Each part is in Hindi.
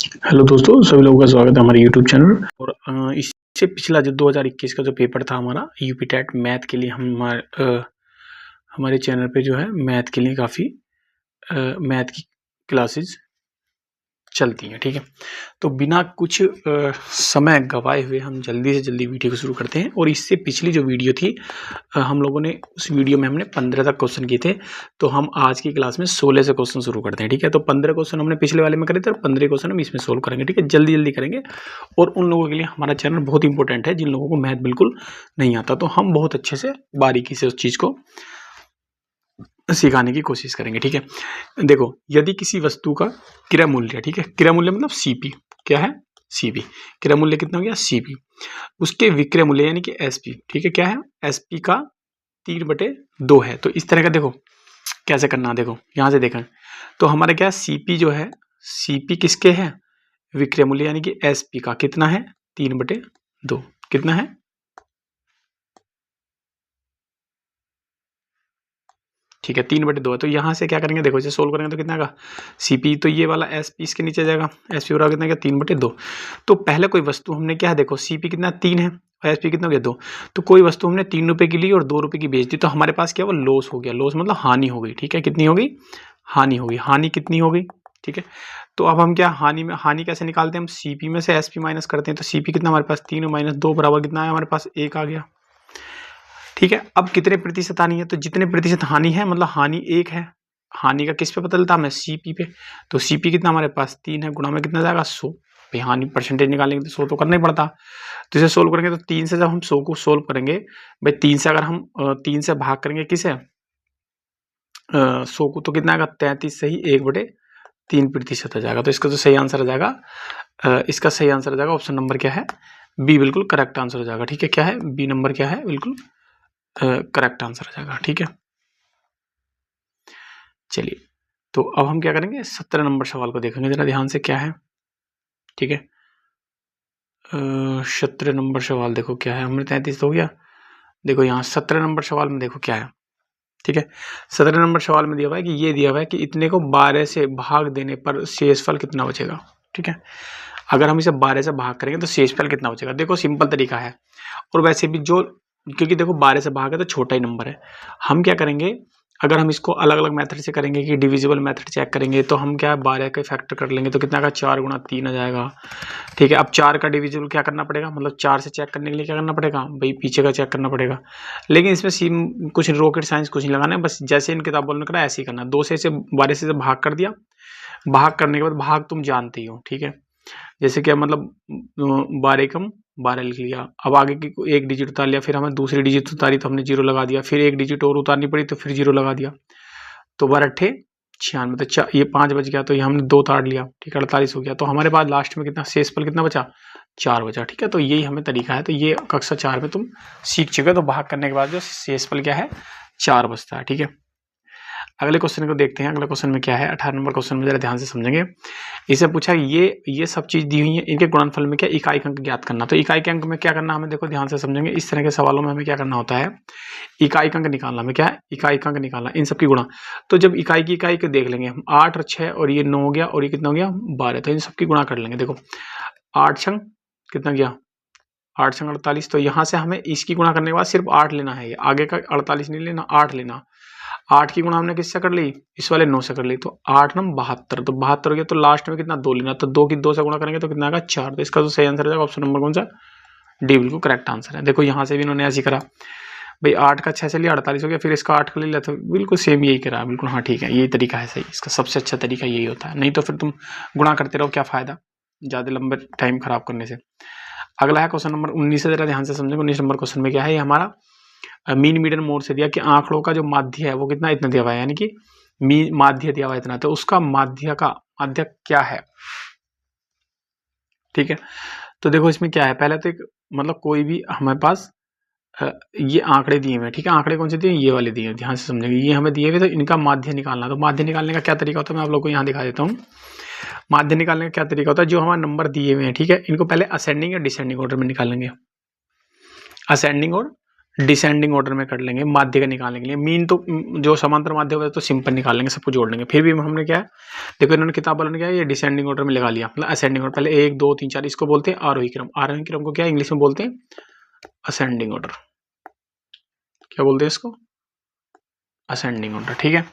हेलो दोस्तों, सभी लोगों का स्वागत है हमारे यूट्यूब चैनल। और इससे पिछला जो 2021 का जो पेपर था हमारा यूपी टेट मैथ के लिए, हमारे चैनल पे जो है मैथ के लिए काफ़ी मैथ की क्लासेस चलती हैं। ठीक है, तो बिना कुछ समय गवाए हुए हम जल्दी से जल्दी वीडियो को शुरू करते हैं। और इससे पिछली जो वीडियो थी, हम लोगों ने उस वीडियो में हमने 15 तक क्वेश्चन किए थे, तो हम आज की क्लास में 16 से क्वेश्चन शुरू करते हैं। ठीक है, तो 15 क्वेश्चन हमने पिछले वाले में करे थे और 15 क्वेश्चन हम इसमें सोल्व करेंगे। ठीक है, जल्दी जल्दी करेंगे। और उन लोगों के लिए हमारा चैनल बहुत इंपॉर्टेंट है जिन लोगों को मैथ बिल्कुल नहीं आता, तो हम बहुत अच्छे से बारीकी से उस चीज़ को सिखाने की कोशिश करेंगे। ठीक है, देखो, यदि किसी वस्तु का क्रय मूल्य, ठीक है, क्रय मूल्य मतलब सीपी, क्या है, सीपी, क्रय मूल्य कितना हो गया, सीपी, उसके विक्रय मूल्य यानी कि एसपी, ठीक है, क्या है, एसपी का 3/2 है। तो इस तरह का देखो कैसे करना, देखो यहां से देखें तो हमारा क्या, सीपी जो है, सीपी किसके है, विक्रय मूल्य यानी कि एसपी का कितना है, 3/2, कितना है, ठीक है, 3/2 है। तो यहाँ से क्या करेंगे, देखो इसे सोल्व करेंगे तो कितना का, सीपी, तो ये वाला एसपी इसके नीचे जाएगा, एसपी बराबर कितना, 3/2। तो पहले कोई वस्तु हमने क्या है, देखो सीपी कितना 3 है और एसपी कितना हो गया 2, तो कोई वस्तु हमने 3 रुपए की ली और 2 रुपए की बेच दी, तो हमारे पास क्या, वो लॉस हो गया, लॉस मतलब हानि हो गई। ठीक है, कितनी हो गई, हानि हो गई, हानि कितनी हो गई। ठीक है, तो अब हम क्या, हानि कैसे निकालते हैं, हम सीपी में से एसपी माइनस करते हैं, तो सीपी कितना हमारे पास 3 माइनस 2 बराबर कितना है, हमारे पास 1 आ गया। ठीक है, अब कितने प्रतिशत हानि है, तो जितने प्रतिशत हानि है मतलब हानि 1 है, हानि का किस पे पता चलता है, हमें सीपी पे, तो सीपी कितना हमारे पास 3 है, गुणा में कितना जाएगा 100, भाई हानि परसेंटेज निकालेंगे तो 100 तो करना ही पड़ता। तो इसे सोल्व करेंगे तो 3 से जब हम 100 को सोल्व करेंगे, भाई 3 से अगर हम 3 से भाग करेंगे किसे, 100 को, तो कितना आएगा 33 से ही 1/3% आ जाएगा। तो इसका जो सही आंसर आ जाएगा, इसका सही आंसर आ जाएगा ऑप्शन नंबर क्या है, बी, बिल्कुल करेक्ट आंसर हो जाएगा। ठीक है, क्या है, बी नंबर क्या है, बिल्कुल करेक्ट आंसर आ जाएगा। ठीक है, चलिए, तो अब हम क्या करेंगे, 17 नंबर सवाल को देखेंगे जरा ध्यान से, क्या है। ठीक है, 17 नंबर सवाल देखो क्या है, हमने 33 तो हो गया, देखो यहाँ 17 नंबर सवाल में देखो क्या है। ठीक है, 17 नंबर सवाल में दिया हुआ है कि ये दिया हुआ है कि इतने को 12 से भाग देने पर शेषफल कितना बचेगा। ठीक है, अगर हम इसे 12 से भाग करेंगे तो शेषफल कितना बचेगा, देखो सिंपल तरीका है। और वैसे भी जो, क्योंकि देखो 12 से भाग है तो छोटा ही नंबर है, हम क्या करेंगे, अगर हम इसको अलग अलग मेथड से करेंगे कि डिविजिबल मेथड चेक करेंगे, तो हम क्या 12 के फैक्टर कर लेंगे तो कितना का 4 गुणा 3 आ जाएगा। ठीक है, अब 4 का डिविजिबल क्या करना पड़ेगा, मतलब 4 से चेक करने के लिए क्या करना पड़ेगा, भाई पीछे का चेक करना पड़ेगा। लेकिन इसमें सीम कुछ रॉकेट साइंस कुछ नहीं लगाना है, बस जैसे इन किताबों ने करा ऐसे ही करना, 2 से 12 से भाग कर दिया, भाग करने के बाद भाग तुम जानते ही हो। ठीक है, जैसे क्या मतलब 12 कम 12 लिख लिया, अब आगे की एक डिजिट उतार लिया, फिर हमें दूसरी डिजिट उतारी तो हमने 0 लगा दिया, फिर एक डिजिट और उतारनी पड़ी तो फिर 0 लगा दिया, तो 12 96, तो ये 5 बच गया, तो ये हमने 2 उतार लिया। ठीक है, 48 हो गया, तो हमारे पास लास्ट में कितना शेषफल कितना बचा, 4 बचा। ठीक है, तो यही हमें तरीका है, तो ये कक्षा 4 में तुम सीख चुके हो, तो भाग करने के बाद जो शेषफल क्या है, 4 बचता है। ठीक है, अगले क्वेश्चन को देखते हैं, अगले क्वेश्चन में क्या है, 18 नंबर क्वेश्चन में जरा ध्यान से समझेंगे। इसे पूछा ये सब चीज दी हुई है, इनके गुणनफल में क्या इकाई अंक ज्ञात करना, तो इकाई के अंक में क्या करना हमें, देखो ध्यान से समझेंगे, इस तरह के सवालों में हमें क्या करना होता है, इकाई अंक निकालना, हमें क्या है, इकाई अंक निकालना, इन सबकी गुणा। तो जब इकाई की इकाई को देख लेंगे हम, 8 और 6 और ये 9 हो गया और ये कितना हो गया 12, तो इन सबकी गुणा कर लेंगे। देखो 8 छंग कितना गया, 8 छंग 48, तो यहाँ से हमें इसकी गुणा करने के बाद सिर्फ 8 लेना है, आगे का 48 नहीं लेना, 8 लेना। 8 की गुणा हमने किससे कर ली, इस वाले 9 से कर ली, तो 8 9 72, तो 72 हो गया, तो लास्ट में कितना 2 लेना, तो 2 की 2 से गुणा करेंगे तो कितना आएगा 4, तो इसका जो सही आंसर है ऑप्शन नंबर कौन सा, डी, बिल्कुल करेक्ट आंसर है। देखो यहाँ से भी इन्होंने ऐसे करा, भाई 8 का 6 से लिया 48 हो गया, फिर इसका 8 का ले लिया, तो बिल्कुल सेम यही करा, बिल्कुल हाँ ठीक है, यही तरीका है सही, इसका सबसे अच्छा तरीका यही होता है, नहीं तो फिर तुम गुणा करते रहो, क्या फायदा ज्यादा लंबे टाइम खराब करने से। अगला है क्वेश्चन नंबर 19 से जरा ध्यान से समझेंगे। 19 नंबर क्वेश्चन में क्या है, ये हमारा मीन मीडियन मोड से दिया कि आंकड़ों का जो माध्य है वो कितना, इतना दिया हुआ है, यानी कि माध्य दिया हुआ है इतना, तो उसका माध्य क्या है। ठीक है, तो देखो इसमें क्या है, पहले तो एक मतलब कोई भी हमारे पास ये आंकड़े दिए हुए हैं। ठीक है, आंकड़े कौन से दिए, ये वाले दिए, ध्यान से समझेंगे, ये हमें दिए हुए, तो इनका माध्य निकालना, तो माध्य निकालने का क्या तरीका होता है, मैं आप लोग को यहाँ दिखा देता हूँ। माध्य निकालने का क्या तरीका होता है, जो हमारे नंबर दिए हुए हैं, ठीक है, इनको पहले असेंडिंग या डिसेंडिंग ऑर्डर में निकालेंगे, असेंडिंग और डिसेंडिंग ऑर्डर में कर लेंगे माध्य का निकालने के लिए। मीन तो जो समांतर माध्य होता है तो सिंपल निकाल लेंगे, सबको जोड़ लेंगे। फिर भी हमने क्या है, देखो इन्होंने किताब वालों ने क्या है, ये डिसेंडिंग ऑर्डर में लगा लिया, मतलब असेंडिंग ऑर्डर। पहले 1 2 3 4, इसको बोलते हैं आरोही क्रम। आरोही क्रम को क्या इंग्लिश में बोलते हैं, असेंडिंग ऑर्डर। क्या बोलते हैं इसको, असेंडिंग ऑर्डर, ठीक है।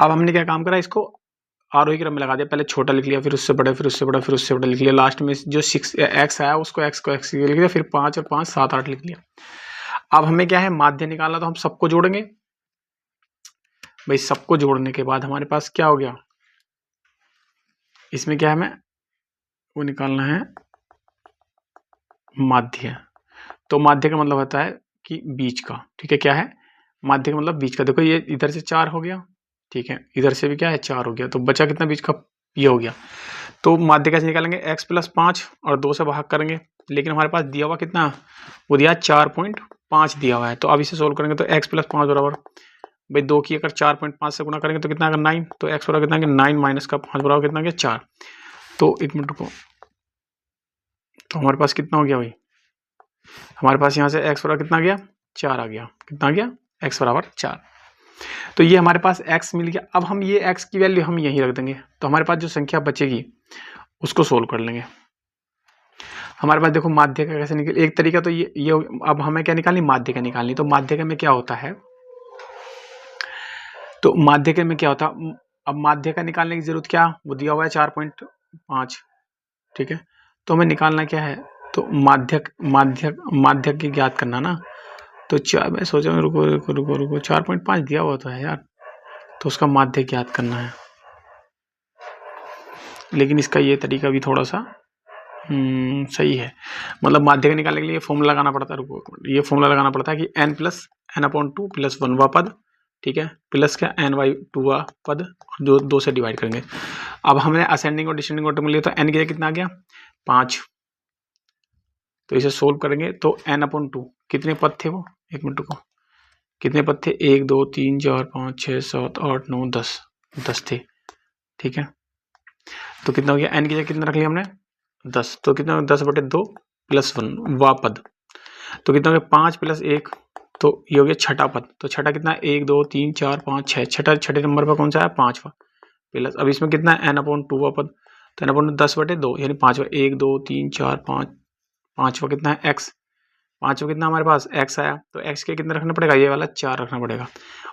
अब हमने क्या काम करा, इसको आरोही क्रम में लगा दिया। पहले छोटा लिख लिया, फिर उससे बड़ा, फिर उससे बड़ा, फिर उससे बड़ा लिख लिया। लास्ट में जो 6 एक्स आया उसको एक्स को एक्स लिख लिया, फिर 5 और 5 7 8 लिख लिया। अब हमें क्या है, माध्य निकालना, तो हम सबको जोड़ेंगे भाई। सबको जोड़ने के बाद हमारे पास क्या हो गया, इसमें क्या है, हमें वो निकालना है माध्य। तो माध्य का मतलब होता है कि बीच का, ठीक है। क्या है, माध्य का मतलब बीच का। देखो ये इधर से 4 हो गया, ठीक है, इधर से भी क्या है 4 हो गया, तो बचा कितना बीच का, ये हो गया। तो माध्य कैसे निकालेंगे, x + 5 और 2 से भाग करेंगे। लेकिन हमारे पास दिया हुआ कितना, वो दिया 4.5 दिया हुआ है। तो अब इसे सोल्व करेंगे तो x + 5 बराबर भाई 2 की अगर 4.5 से गुणा करेंगे तो कितना आएगा 9। तो x बराबर कितना, 9 माइनस का 5 बराबर कितना, 4। तो 1 मिनट रुको, तो हमारे पास कितना हो गया भाई, हमारे पास यहाँ से x बराबर कितना गया, 4 आ गया। कितना गया, x बराबर 4। तो ये हमारे पास x मिल गया। अब हम ये x की वैल्यू हम यहीं रख देंगे, तो हमारे पास जो संख्या बचेगी उसको सोल्व कर लेंगे। हमारे पास देखो माध्य का कैसे निकल, एक तरीका तो ये अब हमें क्या निकालनी, माध्य का निकालनी। तो माध्य का में क्या होता है, तो माध्य के में क्या होता, अब माध्य का निकालने की जरूरत क्या, वो दिया हुआ है 4.5, ठीक है। तो हमें निकालना क्या है, तो माध्यक की ज्ञात करना ना। तो मैं सोचा, रुको 4.5 दिया हुआ तो है यार, तो उसका माध्य ज्ञात करना है। लेकिन इसका ये तरीका भी थोड़ा सा सही है, मतलब माध्य का निकालने के लिए फॉर्मूला लगाना पड़ता है। रुको, ये फॉर्मूला लगाना पड़ता है कि n + n/2 + 1वां पद, ठीक है, प्लस क्या n/2वां पद, जो 2 से डिवाइड करेंगे। अब हमने असेंडिंग और डिसेंडिंग ऑर्डर में लिया, तो n की जगह कितना आ गया, 5। तो इसे सोल्व करेंगे तो n/2 कितने पद थे वो, 1 मिनट को, कितने पद थे, 1 2 3 4 5 6 7 8 9 10, 10 थे, ठीक है। तो कितना हो गया, n की जगह कितना रख लिया हमने, 10। तो कितना, 10/2 + 1 वां पद, तो कितना हो गया, 5 + 1, तो ये हो गया छठा पद। तो छठा कितना, 1 2 3 4 5 6, छठे नंबर पर कौन सा है, 5वां प्लस। अब इसमें कितना है, n/2वां पद, तो n/2 10/2 यानी 5वां, 1 2 3 4 5, 5वां कितना है, x, 5वां कितना हमारे पास x आया। तो x के कितना रखना पड़ेगा, ये वाला 4 रखना पड़ेगा,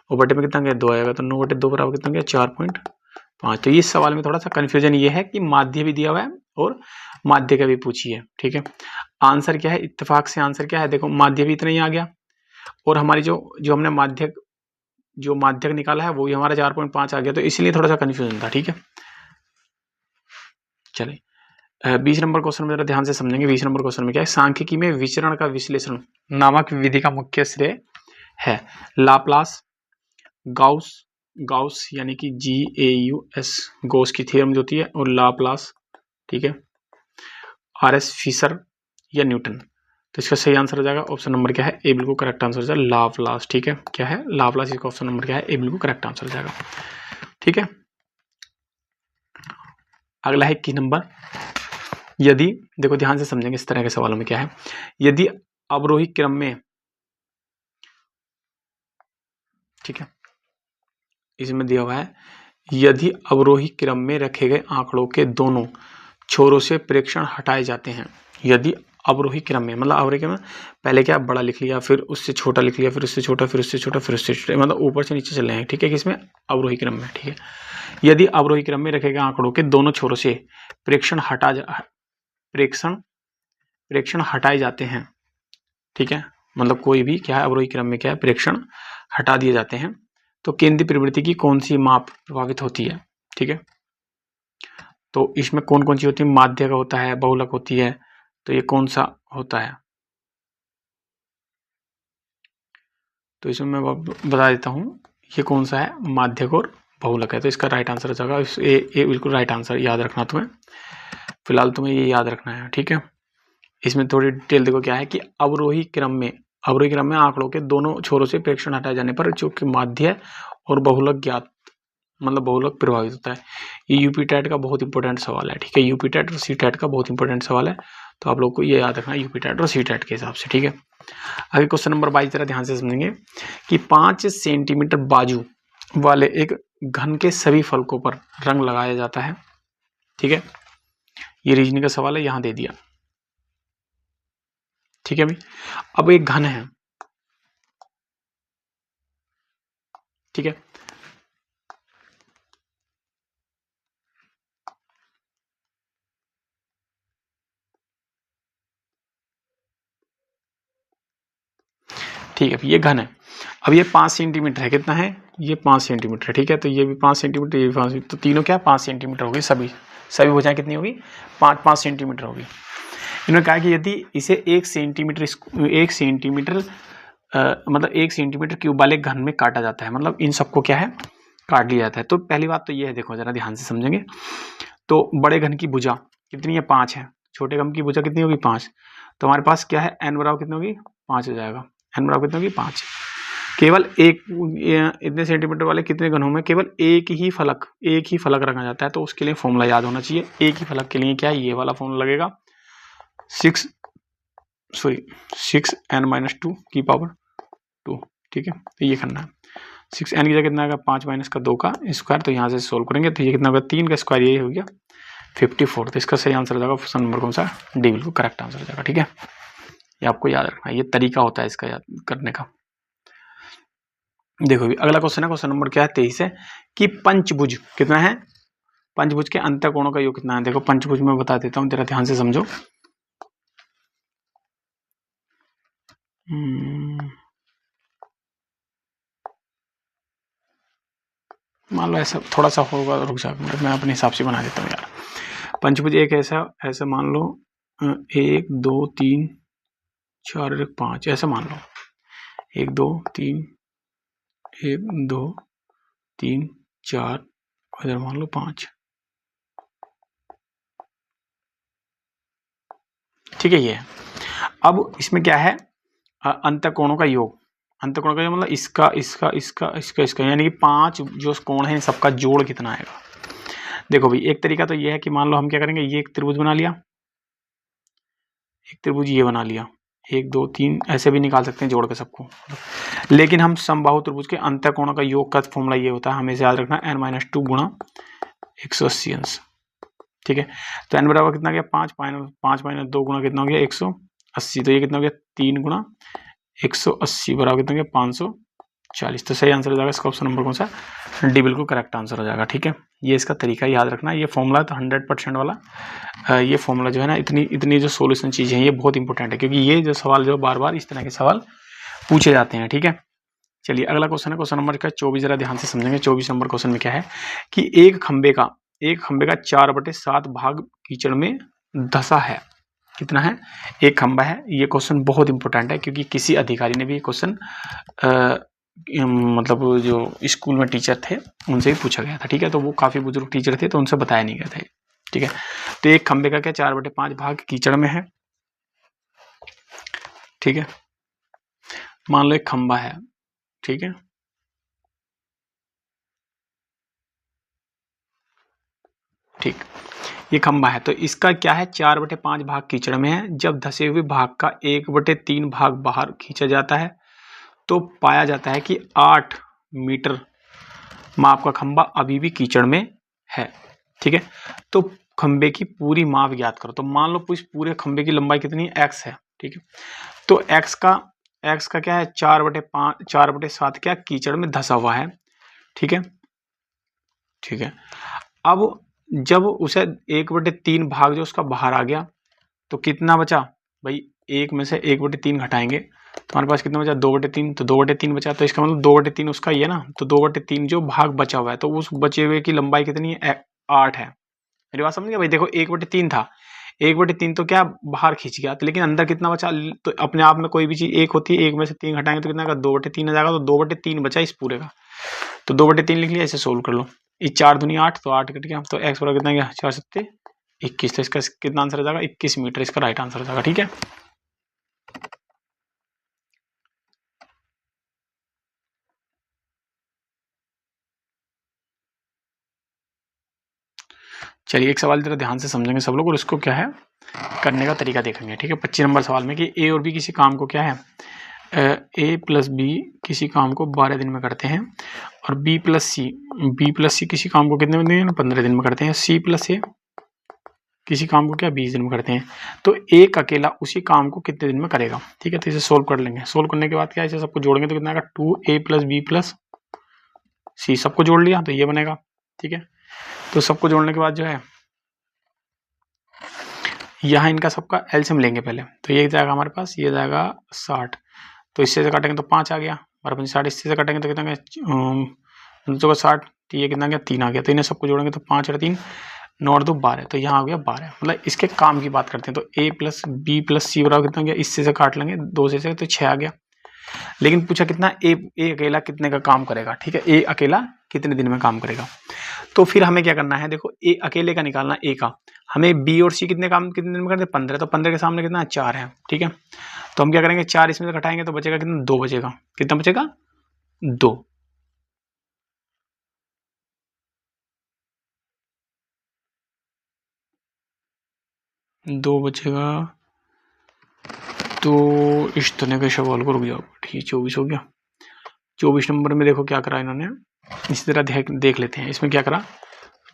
और बटे में कितना गया, 2 आएगा। तो 9/2 बराबर कितना गया, 4.5। तो इस सवाल में थोड़ा सा कंफ्यूजन ये है कि माध्य भी दिया हुआ है और माध्य का भी पूछी है, ठीक है। आंसर क्या है, इत्तेफाक से आंसर क्या है, देखो माध्य भी इतना ही आ गया, और हमारी जो हमने माध्यक निकाला है वो भी हमारा 4.5 आ गया। तो इसलिए थोड़ा सा कंफ्यूजन था, ठीक है। चलिए 20 नंबर क्वेश्चन में जरा ध्यान से समझेंगे। 20 नंबर क्वेश्चन में क्या है, सांख्यिकी में विचरण का विश्लेषण नामक विधि का मुख्य श्रेय है लाप्लास, गाउस यानी कि GAUS, गॉस की थ्योरम जो होती है, और लाप्लास, ठीक है, RS फिशर या न्यूटन। तो इसका सही आंसर हो जाएगा ऑप्शन नंबर क्या है, ए बिल्कुल करेक्ट आंसर हो जाएगा, लाप्लास, ठीक है। क्या है, लाप्लास, इसका ऑप्शन नंबर क्या है, ए बिल्कुल करेक्ट आंसर हो जाएगा, ठीक है। अगला है 21 नंबर। यदि, देखो ध्यान से समझेंगे इस तरह के सवालों में क्या है, यदि अवरोही क्रम में, ठीक है, इसमें दिया हुआ है, यदि अवरोही क्रम में रखे गए आंकड़ों के दोनों छोरों से प्रेक्षण हटाए जाते हैं। यदि अवरोही क्रम में, मतलब अवरोही क्रम में पहले क्या बड़ा लिख लिया, फिर उससे छोटा लिख लिया, फिर उससे छोटा, फिर उससे छोटा, फिर उससे छोटा, मतलब ऊपर से नीचे चल रहे हैं, ठीक है, किसमें, अवरोही क्रम में, ठीक है। यदि अवरोही क्रम में रखे गए आंकड़ों के दोनों छोरों से प्रेक्षण हटाए जाते हैं, ठीक है, मतलब कोई भी क्या है, अवरोही क्रम में क्या है, प्रेक्षण हटा दिए जाते हैं, तो केंद्रीय प्रवृत्ति की कौन सी माप प्रभावित होती है, ठीक है। तो इसमें कौन कौन सी होती है, माध्य का होता है, बहुलक होती है, तो ये कौन सा होता है, तो इसमें मैं बता देता हूँ, ये कौन सा है, माध्यक और बहुलक है। तो इसका राइट आंसर हो जाएगा ए बिल्कुल राइट आंसर, याद रखना तुम्हें, फिलहाल तुम्हें ये याद रखना है, ठीक है। इसमें थोड़ी डिटेल देखो क्या है कि अवरोही क्रम में आंकड़ों के दोनों छोरों से प्रेक्षण हटाए जाने पर जो कि माध्य और बहुलक ज्ञात, मतलब बहुलक प्रभावित होता है। ये यूपी टेट का बहुत इंपॉर्टेंट सवाल है, ठीक है, यूपी टेट और सी टेट का बहुत इंपॉर्टेंट सवाल है। तो आप लोग को ये याद रखना है यूपी टेट और सी टेट के हिसाब से, ठीक है। आगे क्वेश्चन नंबर 22 जरा ध्यान से समझेंगे कि 5 सेंटीमीटर बाजू वाले एक घन के सभी फलकों पर रंग लगाया जाता है, ठीक है। ये रीजनिंग का सवाल है, यहां दे दिया, ठीक है भाई। अब एक घन है, ठीक है, ठीक है, ये घन है। अब ये 5 सेंटीमीटर है, कितना है, ये 5 सेंटीमीटर है, ठीक है। तो ये भी 5 सेंटीमीटर, ये भी 5 सेंटीमीटर, तो तीनों क्या 5 सेंटीमीटर होगी, सभी भुजाएं कितनी होगी, 5 सेंटीमीटर होगी। इन्होंने कहा कि यदि इसे 1 सेंटीमीटर मतलब 1 सेंटीमीटर क्यूब वाले घन में काटा जाता है, मतलब इन सबको क्या है, काट लिया जाता है। तो पहली बात तो ये है, देखो जरा ध्यान से समझेंगे। तो बड़े घन की भुजा कितनी है, 5 है, छोटे घन की भुजा कितनी होगी, 5। तो हमारे पास क्या है, n बराबर कितनी होगी, 5 हो जाएगा। n बराबर कितनी होगी, 5। केवल एक इतने सेंटीमीटर वाले कितने घनों में केवल एक ही फलक रखा जाता है। तो उसके लिए फॉर्मूला याद होना चाहिए। एक ही फलक के लिए क्या है, ये वाला फॉर्मूला लगेगा, 6n-2 की पावर 2, ठीक है। तो ये करना है, 6n की जगह कितना आएगा, 5 माइनस का 2 का स्क्वायर। तो यहाँ से सोल्व करेंगे तो ये कितना होगा, 3 का स्क्वायर, ये हो गया 54। तो इसका सही आंसर हो जाएगा ऑप्शन नंबर कौन सा, डी, बिल्कुल करेक्ट आंसर हो जाएगा, ठीक है। ये आपको याद रखना है, ये तरीका होता है इसका याद करने का। देखो अगला क्वेश्चन है, क्वेश्चन नंबर क्या है, 23 है कि पंचभुज कितना है, पंचभुज के अंतःकोणों का योग कितना है। देखो पंचभुज में बता देता हूँ, जरा ध्यान से समझो। मान लो ऐसा थोड़ा सा होगा, रुक जाओ मैं अपने हिसाब से बना देता हूँ यार। पंचभुज एक ऐसा मान लो, 1 2 3 4 और 5 ऐसा मान लो, 1 2 3 1 2 3 4 इधर मान लो 5, ठीक है। ये है। अब इसमें क्या है, अंतःकोणों का योग, अंतःकोणों का योग मतलब इसका यानी कि 5 जो कोण है सबका जोड़ कितना आएगा। देखो भाई एक तरीका तो ये है कि मान लो हम क्या करेंगे, ये एक त्रिभुज बना लिया, एक त्रिभुज ये बना लिया, 1 2 3 ऐसे भी निकाल सकते हैं जोड़ के सबको। लेकिन हम समबाहु त्रिभुज के अंतःकोणों का योग का फॉर्मूला ये होता है, हमेशा याद रखना, n-2 गुणा 180 अंश, ठीक है। तो n बराबर कितना गया, 5 माइनस 2 गुणा कितना हो गया, 180। तो ये कितना हो गया, 3 गुणा 180 बराबर कितना हो गया, 540। तो सही आंसर हो जाएगा इसका ऑप्शन नंबर कौन सा, डी, बिल्कुल करेक्ट आंसर हो जाएगा, ठीक है। ये इसका तरीका याद रखना, ये फॉर्मूला तो 100% वाला, ये फॉर्मूला जो है ना, इतनी जो सोल्यूशन चीज़ें हैं ये बहुत इंपॉर्टेंट है, क्योंकि ये जो सवाल जो बार बार इस तरह के सवाल पूछे जाते हैं, ठीक है। चलिए अगला क्वेश्चन है, क्वेश्चन नंबर का 24, जरा ध्यान से समझेंगे। 24 नंबर क्वेश्चन में क्या है कि एक खंबे का 4/7 भाग कीचड़ में धंसा है। कितना है, एक खंबा है। ये क्वेश्चन बहुत इंपॉर्टेंट है, क्योंकि किसी अधिकारी ने भी ये क्वेश्चन मतलब जो स्कूल में टीचर थे उनसे भी पूछा गया था, ठीक है। तो वो काफी बुजुर्ग टीचर थे, तो उनसे बताया नहीं गया था, ठीक है। तो एक खंबे का क्या 4/5 भाग कीचड़ में है, ठीक है। मान लो एक खंबा है, ठीक है, ठीक, ये खंबा है। तो इसका क्या है, 4/5 भाग कीचड़ में है। जब धसे हुए भाग का 1/3 भाग बाहर खींचा जाता है तो पाया जाता है कि 8 मीटर माप का खंबा अभी भी कीचड़ में है, ठीक है। तो खंबे की पूरी माप ज्ञात करो। तो मान लो इस पूरे खंबे की लंबाई कितनी है, x है, ठीक है। तो x का क्या है, 4/7 क्या कीचड़ में धसा हुआ है, ठीक है, ठीक है। अब जब उसे 1/3 भाग जो उसका बाहर आ गया तो कितना बचा भाई, एक में से 1/3 घटाएंगे तो हमारे पास कितना बचा, 2/3। तो 2/3 बचा, तो इसका मतलब 2/3 उसका ही है ना। तो 2/3 जो भाग बचा हुआ है, तो उस बचे हुए की लंबाई कितनी है, 8 है। मेरी बात समझ गया भाई। देखो 1/3 था, 1/3 तो क्या बाहर खींच गया, तो लेकिन अंदर कितना बचा। तो अपने आप में कोई भी चीज एक होती है, एक में से 3 घटाएंगे तो कितना का 2/3 आ जाएगा। तो 2/3 बचा इस पूरे का, तो 2/3 लिख लिया। इसे सोल्व कर लो, इस 4 दूनी 8, तो 8 कट गया। तो एक्स बराबर कितना गया, 4 7 21। तो इसका कितना आंसर आ जाएगा, 21 मीटर इसका राइट आंसर आ जाएगा, ठीक है। चलिए एक सवाल जरा ध्यान से समझेंगे सब लोग, और इसको क्या है करने का तरीका देखेंगे। ठीक है, 25 नंबर सवाल में कि ए और बी किसी काम को क्या है, ए प्लस बी किसी काम को 12 दिन में करते हैं और बी प्लस सी किसी काम को कितने दिन में, 15 दिन में करते हैं। सी प्लस ए किसी काम को क्या 20 दिन में करते हैं। तो एक अकेला उसी काम को कितने दिन में करेगा। ठीक है, तो इसे सोल्व कर लेंगे। सोल्व करने के बाद क्या है, इसे सबको जोड़ेंगे तो कितना आएगा, 2a प्लस बी प्लस सी, सबको जोड़ लिया तो ये बनेगा। ठीक है, तो सबको जोड़ने के बाद जो है यहाँ इनका सबका एलसीएम लेंगे पहले, तो ये जाएगा हमारे पास, ये जाएगा 60, तो इससे से काटेंगे तो 5 आ गया, 12×5 = 60, इससे से काटेंगे तो कितना 60, तो ये कितना गया 3 आ गया। तो इन्हें सबको जोड़ेंगे तो 5 और 3 9 और 2 12, तो यहाँ आ गया 12। मतलब इसके काम की बात करते हैं तो a प्लस बी प्लस सी बराबर कितना गया, इससे से काट लेंगे 2 से तो 6 आ गया। लेकिन पूछा कितना ए अकेला कितने का काम करेगा। ठीक है, ए अकेला कितने दिन में काम करेगा। तो फिर हमें क्या करना है, देखो ए अकेले का निकालना, ए का, हमें बी और सी कितने दिन में करते हैं, 15, तो 15 के सामने कितना 4 है। ठीक है, तो हम क्या करेंगे, 4 इसमें से घटाएंगे तो बचेगा कितना, 2 बचेगा। कितना बचेगा, 2। बचेगा। तो इस तरह के सवाल को रुक जाओ। ठीक, 24 हो गया। 24 नंबर में देखो क्या करा इन्होंने, इसी तरह देख लेते हैं। इसमें क्या करा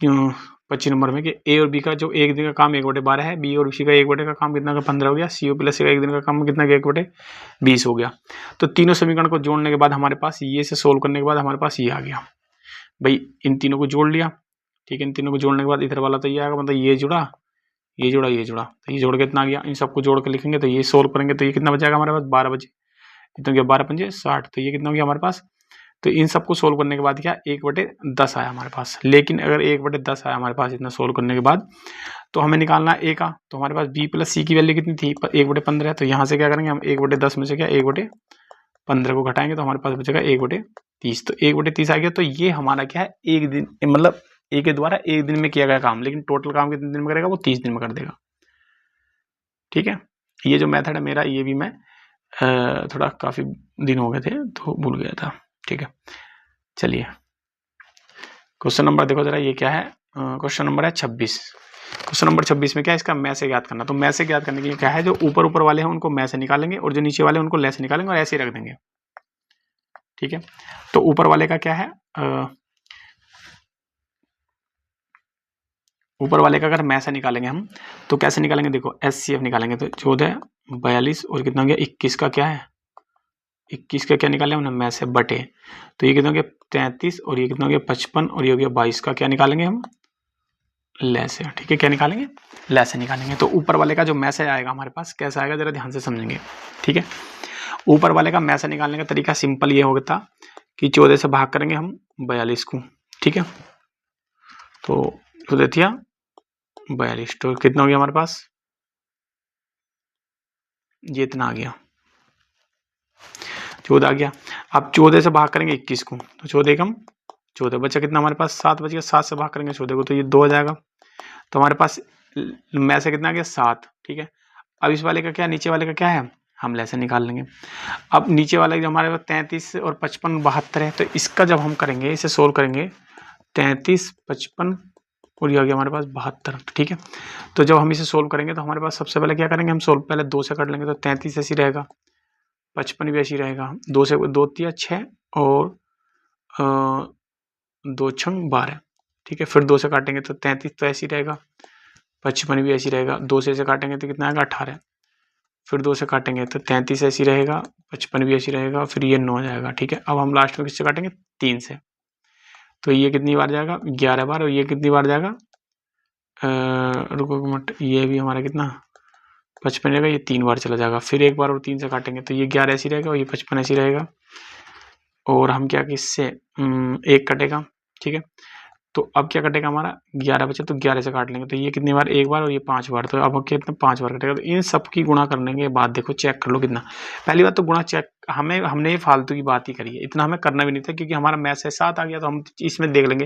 25 नंबर में कि ए और बी का जो एक दिन का काम 1/12 है, बी और सी का 1 का काम कितना का 15 हो गया, सी ओ प्लस सी का एक दिन का काम कितना 1/20 हो गया। तो तीनों समीकरण को जोड़ने के बाद हमारे पास ये से सोल्व करने के बाद हमारे पास ये आ गया। भाई इन तीनों को जोड़ लिया। ठीक है, इन तीनों को जोड़ने के बाद इधर वाला तो ये आएगा, मतलब ये जुड़ा, ये जोड़ा, ये जुड़ा, तो ये जोड़ के इतना आ गया। इन सबको जोड़ के लिखेंगे तो ये सोल्व करेंगे तो ये कितना बचेगा हमारे पास, 12 बचे, कितना गया 12×5 = 60, तो ये कितना हो गया हमारे पास। तो इन सबको सोल्व करने के बाद क्या 1/10 आया हमारे पास। लेकिन अगर 1/10 आया हमारे पास इतना सोल्व करने के बाद, तो हमें निकालना ए का, तो हमारे पास बी प्लस सी की वैल्यू कितनी थी, 1/15 है। तो यहाँ से क्या करेंगे हम, 1/10 में से क्या 1/15 को घटाएंगे तो हमारे पास बचेगा 1/30, तो 1/30 आ गया। तो ये हमारा क्या है, एक दिन, मतलब ए के द्वारा एक दिन में किया गया काम, लेकिन टोटल काम कितने दिन में करेगा, वो 30 दिन में कर देगा। ठीक है, ये जो मेथड है मेरा, ये भी मैं थोड़ा काफी दिन हो गए थे तो भूल गया था। ठीक है, चलिए क्वेश्चन नंबर देखो जरा, ये क्या है, क्वेश्चन नंबर है 26। क्वेश्चन नंबर 26 में क्या है, इसका मैं से ज्ञात करना। तो मैं से ज्ञात करने के लिए क्या है, जो ऊपर वाले हैं उनको मैं से निकालेंगे और जो नीचे वाले हैं उनको ले से निकालेंगे और ऐसे ही रख देंगे। ठीक है, तो ऊपर वाले का क्या है, ऊपर वाले का अगर मैं से निकालेंगे हम तो कैसे निकालेंगे, देखो HCF निकालेंगे तो 14 42 और कितना हो गया 21 का क्या है, 21 का क्या निकालें हमने, मैं से बटे, तो ये कितना हो गया 33 और ये कितना हो गया 55 और ये हो गया 22 का क्या निकालेंगे हम, ले से। ठीक है, क्या निकालेंगे, ले से निकालेंगे। तो ऊपर वाले का जो मैं से आएगा हमारे पास कैसा आएगा, जरा ध्यान से समझेंगे। ठीक है, ऊपर वाले का मैं से निकालने का तरीका सिंपल ये होता कि 14 से भाग करेंगे हम 42 को। ठीक है, तो 42, तो कितना हो गया हमारे पास, ये इतना आ गया, 14 आ गया। अब 14 से भाग करेंगे 21 को, तो 14 कम 14 बचा कितना हमारे पास, 7 बच गया। 7 से भाग करेंगे 14 को तो ये 2 हो जाएगा। तो हमारे पास में से कितना आ गया 7। ठीक है, अब इस वाले का क्या, नीचे वाले का क्या है, हम ले से निकाल लेंगे। अब नीचे वाले जो हमारे पास 33 और 55 72 है, तो इसका जब हम करेंगे, इसे सोल्व करेंगे 33 55 और ये आ गया हमारे पास 72। ठीक है, तो जब हम इसे सोल्व करेंगे तो हमारे पास सबसे पहले क्या करेंगे, हम सोल्व पहले 2 से कर लेंगे, तो 33 ऐसी रहेगा, 55 भी ऐसी रहेगा, 2 से 2 3 6 और 2 6 12। ठीक है, फिर 2 से काटेंगे तो 33 तो ऐसी रहेगा, 55 भी ऐसी रहेगा, 2 से काटेंगे तो कितना आएगा 18, फिर 2 से काटेंगे तो 33 ऐसी रहेगा, 55 भी ऐसी रहेगा, फिर ये 9 जाएगा। ठीक है, अब हम लास्ट में किससे काटेंगे, 3 से, तो ये कितनी बार जाएगा 11 बार, और ये कितनी बार जाएगा, रुको मिनट, ये भी हमारा कितना 55 रहेगा, ये 3 बार चला जाएगा। फिर एक बार और 3 से काटेंगे तो ये 11 ऐसी रहेगा और ये 55 ऐसी रहेगा, और हम क्या इससे 1 कटेगा। ठीक है, तो अब क्या कटेगा हमारा 11 बचे, तो 11 से काट लेंगे तो ये कितनी बार, 1 बार और ये 5 बार, तो अब कितना 5 बार कटेगा। तो इन सब की गुणा करने के बाद देखो चेक कर लो कितना, पहली बात तो गुणा चेक, हमने ये फालतू की बात ही करी है, इतना हमें करना भी नहीं था क्योंकि हमारा मैथ से 7 आ गया, तो हम इसमें देख लेंगे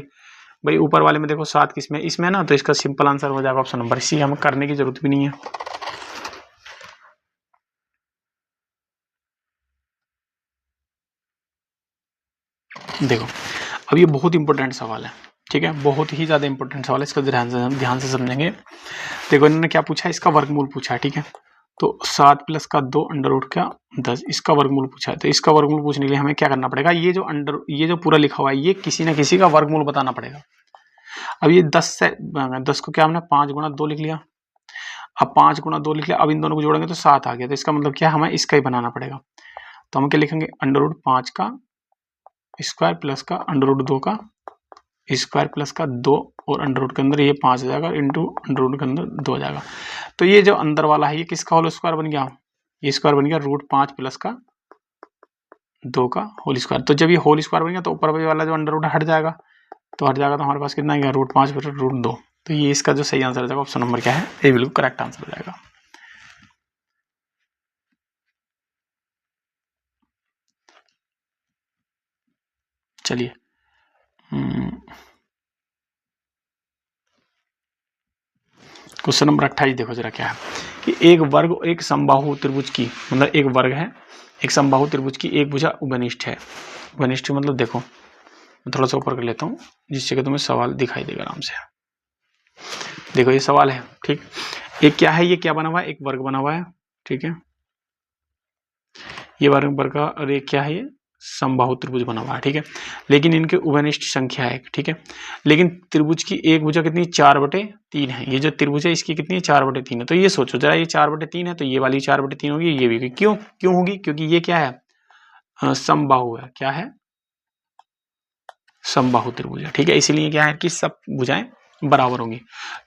भाई ऊपर वाले में देखो 7 किसमें, इसमें ना, तो इसका सिंपल आंसर हो जाएगा ऑप्शन नंबर, इसी हमें करने की जरूरत भी नहीं है। देखो अब ये बहुत इंपॉर्टेंट सवाल है। ठीक है, बहुत ही ज़्यादा इंपॉर्टेंट सवाल है, इसको ध्यान से समझेंगे देखो इन्होंने क्या पूछा, इसका वर्गमूल पूछा है, ठीक है। तो 7 प्लस का 2 अंडर रूट का 10, इसका वर्गमूल पूछा है। तो इसका वर्गमूल पूछने के लिए हमें क्या करना पड़ेगा, ये जो पूरा लिखा हुआ है ये किसी ना किसी का वर्गमूल बताना पड़ेगा। अब ये 10 को क्या हमने 5 गुणा 2 लिख लिया। अब 5 गुणा 2 लिख लिया, अब इन दोनों को जोड़ेंगे तो 7 आ गया। तो इसका मतलब क्या, हमें इसका ही बनाना पड़ेगा। तो हम क्या लिखेंगे, अंडर रूट 5 का स्क्वायर प्लस का अंडर रूट 2 का स्क्वायर प्लस का 2, और अंडर रूट के अंदर ये 5 हो जाएगा, इंटू अंडर रूट के अंदर 2 हो जाएगा। तो ये जो अंदर वाला है ये किसका होल स्क्वायर बन गया, ये स्क्वायर बन गया रूट 5 प्लस का 2 का होल स्क्वायर। तो जब ये होल स्क्वायर बन गया तो ऊपर वाला जो अंडर रूट हट जाएगा, तो हमारे पास कितना आएगा, रूट 5 प्लस रूट 2। तो ये इसका जो सही आंसर हो जाएगा ऑप्शन नंबर क्या है, ये बिल्कुल करेक्ट आंसर हो जाएगा। चलिए क्वेश्चन नंबर 28 देखो जरा क्या है कि एक वर्ग और एक समबाहु त्रिभुज की, मतलब एक वर्ग है एक समबाहु त्रिभुज की एक भुजा उपनिष्ठ है। उपनिष्ठ मतलब देखो मैं थोड़ा सा ऊपर कर लेता हूँ जिससे कि तुम्हें सवाल दिखाई देगा आराम से। देखो ये सवाल है, ठीक। एक क्या है, ये क्या बना हुआ है, एक वर्ग बना हुआ है, ठीक है। ये वर्ग का, और एक क्या है, ये समबाहु त्रिभुज बना हुआ है, ठीक है। लेकिन इनके उभयनिष्ठ संख्या है, ठीक है। लेकिन त्रिभुज की एक भुजा कितनी, 4/3 है। ये जो त्रिभुज है इसकी कितनी है, 4/3 है। तो ये सोचो जरा, ये 4/3 है तो ये वाली 4/3 होगी, ये भी होगी। क्यों होगी, क्योंकि ये क्या है, समबाहु है। क्या है, समबाहु त्रिभुज है, ठीक है। इसीलिए क्या है कि सब भुजाएं बराबर होंगी।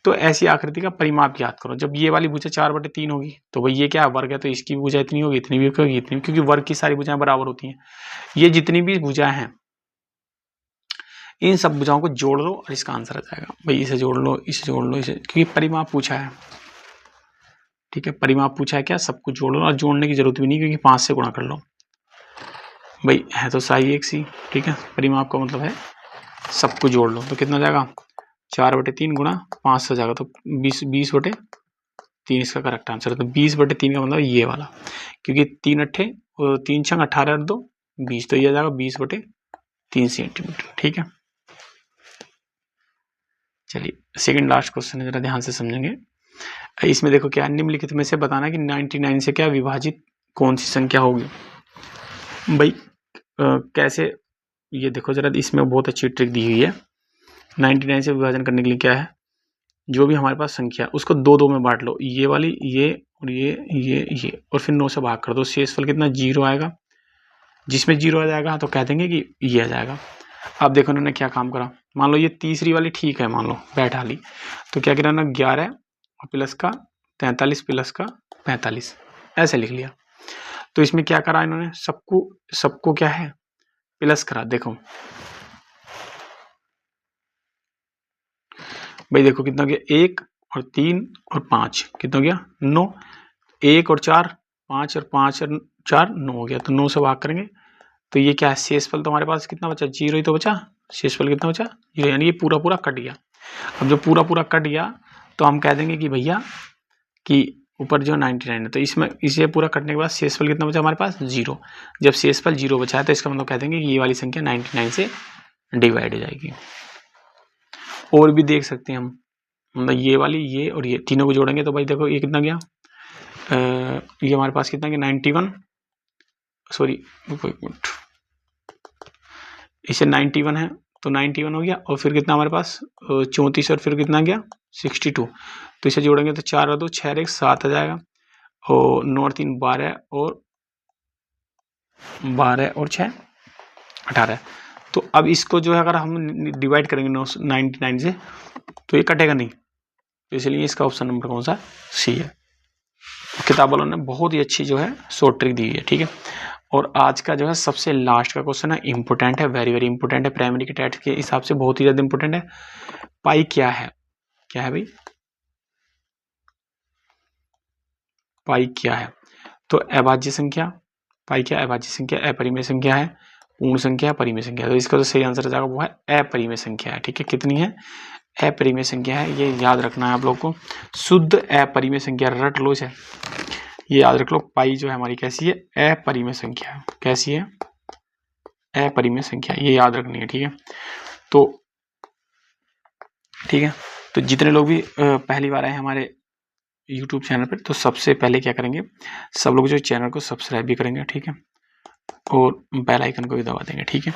तो ऐसी आकृति का परिमाप याद करो। जब ये वाली भुजा 4/3 होगी तो भाई ये क्या वर्ग है, तो इसकी भुजा इतनी होगी, इतनी भी होगी, इतनी, क्योंकि वर्ग की सारी भुजाएं बराबर होती हैं। ये जितनी भी भुजाएं हैं इन सब भुजाओं को जोड़ लो और इसका आंसर आ जाएगा। भाई इसे जोड़ लो, इसे जोड़ लो, इसे, क्योंकि परिमाप पूछा है, ठीक है। परिमाप पूछा है क्या, सबको जोड़ लो, और जोड़ने की जरूरत भी नहीं क्योंकि 5 से गुणा कर लो। भाई है तो साई एक सी, ठीक है। परिमाप का मतलब है सबको जोड़ लो, तो कितना जाएगा, 4/3 गुणा 5 से जाएगा तो 20/3 इसका करेक्ट आंसर है। तो 20/3 का मतलब ये वाला, क्योंकि 3 छंग 18 और 2 20, तो ये आ जाएगा 20/3 सेंटीमीटर, ठीक है। चलिए सेकंड लास्ट क्वेश्चन है, जरा ध्यान से समझेंगे। इसमें देखो क्या, निम्नलिखित में से बताना कि 99 से क्या विभाजित कौन सी संख्या होगी। भाई कैसे, ये देखो जरा, इसमें बहुत अच्छी ट्रिक दी हुई है। 99 से विभाजन करने के लिए क्या है, जो भी हमारे पास संख्या उसको 2 में बांट लो, ये वाली, ये और ये और फिर 9 से भाग कर दो। शेषफल कितना, 0 आएगा। जिसमें 0 आ जाएगा तो कह देंगे कि ये आ जाएगा। अब देखो उन्होंने क्या काम करा, मान लो ये तीसरी वाली ठीक है, मान लो बैठा ली, तो क्या करा ना, 11 प्लस का 43 प्लस का 45 ऐसे लिख लिया। तो इसमें क्या करा इन्होंने, सबको क्या है, प्लस करा। देखो भाई देखो कितना गया, 1 और 3 और 5 कितना गया, 9। 1 और 4 5 और 5 और 4 9 हो गया। तो 9 से भाग करेंगे तो ये क्या है, शेषफल तो हमारे पास कितना बचा, 0 ही तो बचा। शेषफल कितना बचा, 0, यानी ये पूरा कट गया। अब जो पूरा कट गया तो हम कह देंगे कि भैया कि ऊपर जो 99 है, तो इसमें इसे पूरा कटने के बाद शेषफल कितना बचा हमारे पास, 0। जब शेषफल 0 बचा है तो इसका मतलब कह देंगे कि ये वाली संख्या 99 से डिवाइड हो जाएगी। और भी देख सकते हैं हम, मतलब ये वाली, ये और ये तीनों को जोड़ेंगे तो भाई देखो ये कितना गया, ये हमारे पास कितना गया, 91, सॉरी इसे 91 है तो 91 हो गया, और फिर कितना हमारे पास 34, और फिर कितना गया 62। तो इसे जोड़ेंगे तो 4 और 2 6 और 1 7 आ जाएगा, और 9 और 3 12 और 6 18। तो अब इसको जो है अगर हम डिवाइड करेंगे 99 से तो ये कटेगा नहीं, तो इसलिए इसका ऑप्शन नंबर कौन सा, सी है। किताब वालों ने बहुत ही अच्छी जो है शॉर्ट ट्रिक दी है, ठीक है। और आज का जो है सबसे लास्ट का क्वेश्चन है, इंपोर्टेंट है, वेरी वेरी इंपोर्टेंट है, प्राइमरी के टेस्ट के हिसाब से बहुत ही ज्यादा इंपोर्टेंट है। पाई क्या है, क्या है भाई, पाई क्या है, तो अभाज्य संख्या, पाई क्या, अभाज्य संख्या, अपरिमेय संख्या है, पूर्ण संख्या, परिमेय संख्या। तो इसका जो सही आंसर जाएगा वो है अपरिमेय संख्या है, ठीक है। कितनी है, अपरिमेय संख्या है, ये याद रखना है आप लोग को। शुद्ध अपरिमेय संख्या रट लो इसे, ये याद रख लो। पाई जो है हमारी कैसी है, अपरिमेय संख्या है। कैसी है, अपरिमेय संख्या, ये याद रखनी है, ठीक है। तो ठीक है, तो जितने लोग भी पहली बार आए हमारे यूट्यूब चैनल पर, तो सबसे पहले क्या करेंगे, सब लोग जो चैनल को सब्सक्राइब भी करेंगे, ठीक है, और बेल आइकन को भी दबा देंगे, ठीक है।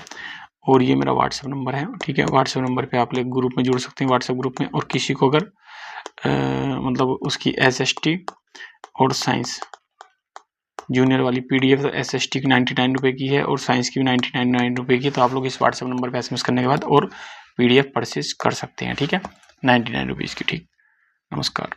और ये मेरा व्हाट्सएप नंबर है, ठीक है। व्हाट्सएप नंबर पे आप लोग ग्रुप में जुड़ सकते हैं, व्हाट्सएप ग्रुप में। और किसी को अगर मतलब उसकी SST और साइंस जूनियर वाली PDF तो SST की 99 रुपये की है और साइंस की भी 99 रुपये की, तो आप लोग इस व्हाट्सएप नंबर पर SMS करने के बाद और PDF परचेज कर सकते हैं, ठीक है, 99 रुपीज़ की, ठीक। नमस्कार।